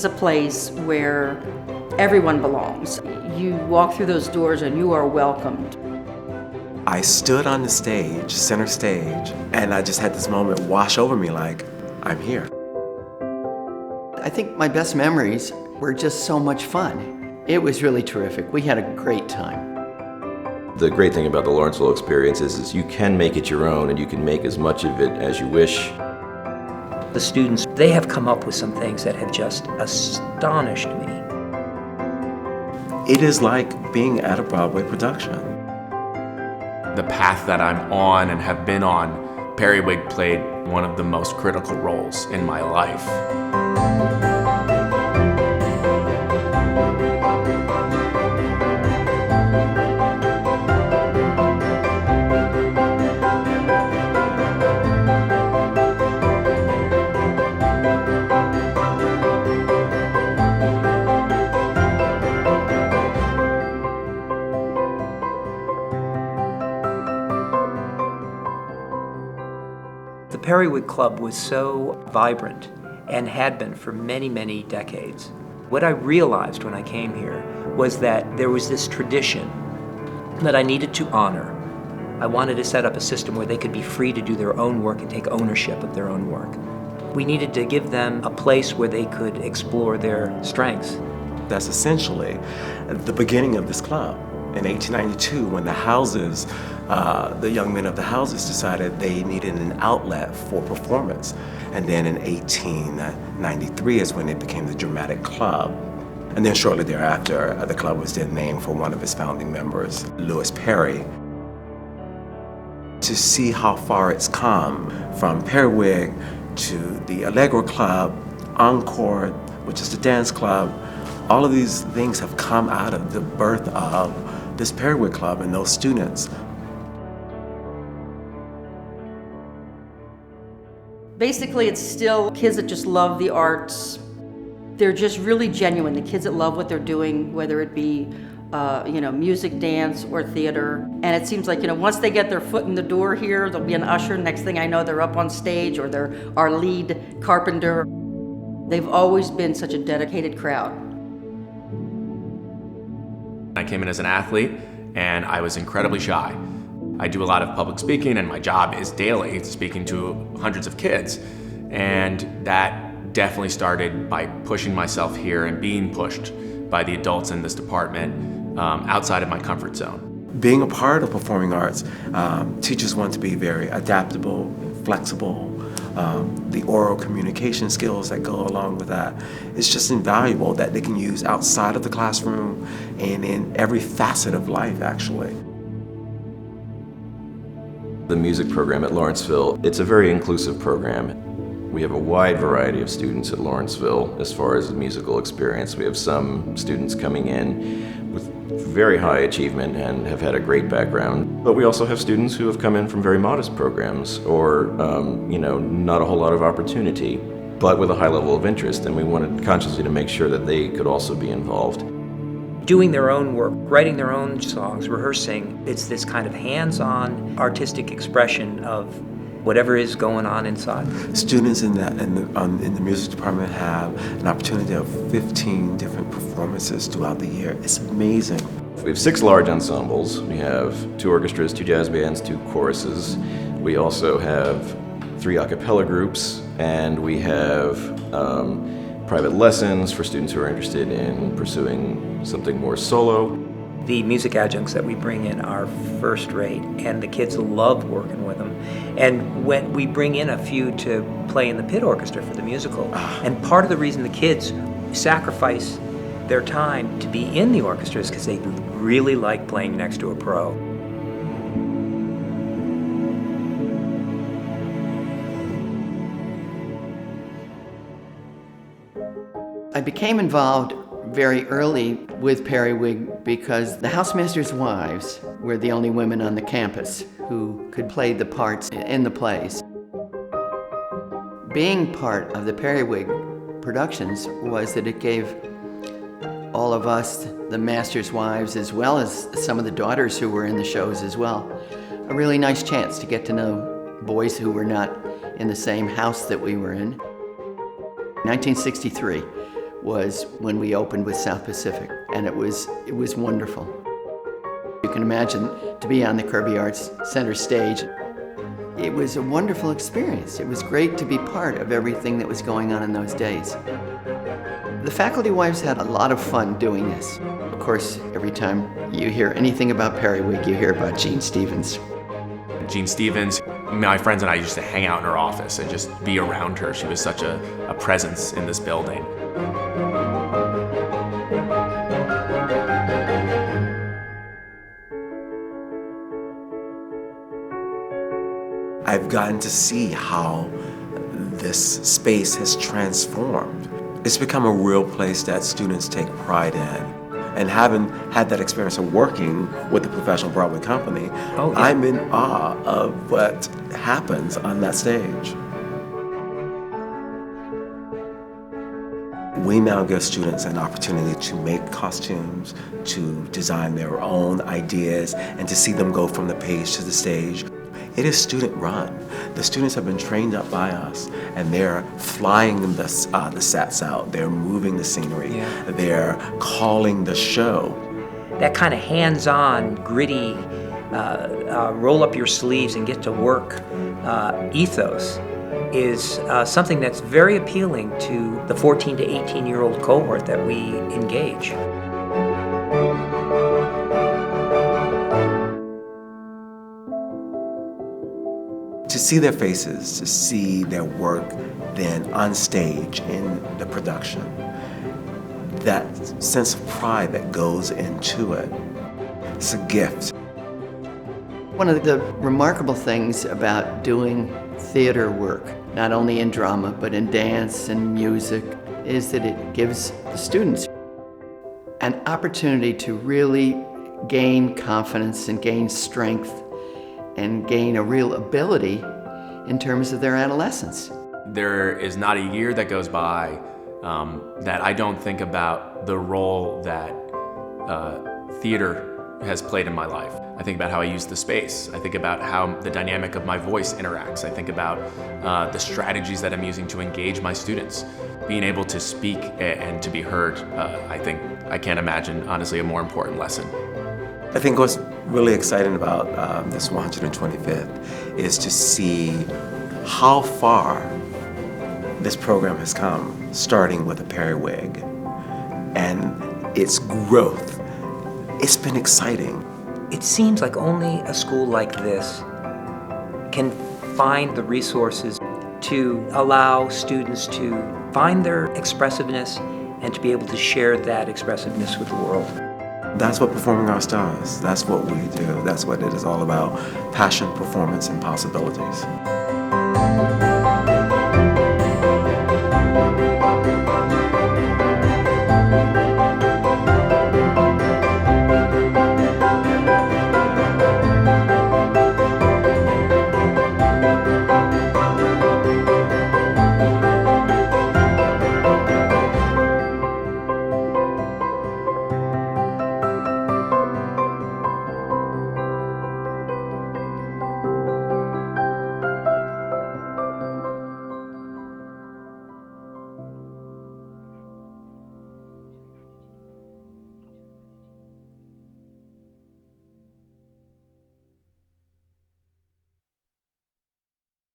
is a place where everyone belongs. You walk through those doors and you are welcomed. I stood on the stage, center stage, and I just had this moment wash over me like, I'm here. I think my best memories were just so much fun. It was really terrific. We had a great time. The great thing about the Lawrenceville experience is you can make it your own and you can make as much of it as you wish. The students, they have come up with some things that have just astonished me. It is like being at a Broadway production. The path that I'm on and have been on, Periwig played one of the most critical roles in my life. The Periwig Club was so vibrant and had been for many, many decades. What I realized when I came here was that there was this tradition that I needed to honor. I wanted to set up a system where they could be free to do their own work and take ownership of their own work. We needed to give them a place where they could explore their strengths. That's essentially the beginning of this club. In 1892, when the young men of the houses decided they needed an outlet for performance. And then in 1893 is when it became the Dramatic Club. And then shortly thereafter, the club was then named for one of its founding members, Lewis Perry. To see how far it's come from Periwig to the Allegro Club, Encore, which is the dance club, all of these things have come out of the birth of this Periwig Club and those students. Basically, it's still kids that just love the arts. They're just really genuine. The kids that love what they're doing, whether it be music, dance, or theater. And it seems like, once they get their foot in the door here, there'll be an usher. Next thing I know, they're up on stage, or they're our lead carpenter. They've always been such a dedicated crowd. I came in as an athlete, and I was incredibly shy. I do a lot of public speaking, and my job is daily speaking to hundreds of kids. And that definitely started by pushing myself here and being pushed by the adults in this department outside of my comfort zone. Being a part of performing arts, teachers want to be very adaptable, flexible. The oral communication skills that go along with that. It's just invaluable that they can use outside of the classroom and in every facet of life, actually. The music program at Lawrenceville, it's a very inclusive program. We have a wide variety of students at Lawrenceville as far as the musical experience. We have some students coming in with very high achievement and have had a great background. But we also have students who have come in from very modest programs or, not a whole lot of opportunity, but with a high level of interest. And we wanted consciously to make sure that they could also be involved. Doing their own work, writing their own songs, rehearsing, it's this kind of hands-on artistic expression of whatever is going on inside. Students in the music department have an opportunity of 15 different performances throughout the year. It's amazing. We have 6 large ensembles. We have 2 orchestras, 2 jazz bands, 2 choruses. We also have 3 a cappella groups, and we have private lessons for students who are interested in pursuing something more solo. The music adjuncts that we bring in are first rate, and the kids love working with them. And when we bring in a few to play in the pit orchestra for the musical, and part of the reason the kids sacrifice their time to be in the orchestra is because they really like playing next to a pro. I became involved very early with Periwig because the housemaster's wives were the only women on the campus who could play the parts in the plays. Being part of the Periwig productions was that it gave all of us, the master's wives, as well as some of the daughters who were in the shows as well, a really nice chance to get to know boys who were not in the same house that we were in. 1963, was when we opened with South Pacific, and it was wonderful. You can imagine to be on the Kirby Arts Center stage. It was a wonderful experience. It was great to be part of everything that was going on in those days. The faculty wives had a lot of fun doing this. Of course, every time you hear anything about Periwig, you hear about Gene Stevens. Gene Stevens, my friends and I used to hang out in her office and just be around her. She was such a presence in this building. I've gotten to see how this space has transformed. It's become a real place that students take pride in. And having had that experience of working with the professional Broadway company, Oh, yeah. I'm in awe of what happens on that stage. We now give students an opportunity to make costumes, to design their own ideas, and to see them go from the page to the stage. It is student run. The students have been trained up by us, and they're flying the sets out, they're moving the scenery, Yeah. they're calling the show. That kind of hands-on, gritty, roll up your sleeves and get to work ethos is something that's very appealing to the 14 to 18-year-old cohort that we engage. To see their faces, to see their work then on stage in the production, that sense of pride that goes into it, it's a gift. One of the remarkable things about doing theater work, not only in drama, but in dance and music, is that it gives the students an opportunity to really gain confidence and gain strength and gain a real ability in terms of their adolescence. There is not a year that goes by that I don't think about the role that theater has played in my life. I think about how I use the space. I think about how the dynamic of my voice interacts. I think about the strategies that I'm using to engage my students. Being able to speak and to be heard, I can't imagine, honestly, a more important lesson. I think what's really exciting about this 125th is to see how far this program has come, starting with a periwig, and its growth. It's been exciting. It seems like only a school like this can find the resources to allow students to find their expressiveness and to be able to share that expressiveness with the world. That's what performing arts does. That's what we do. That's what it is all about. Passion, performance, and possibilities.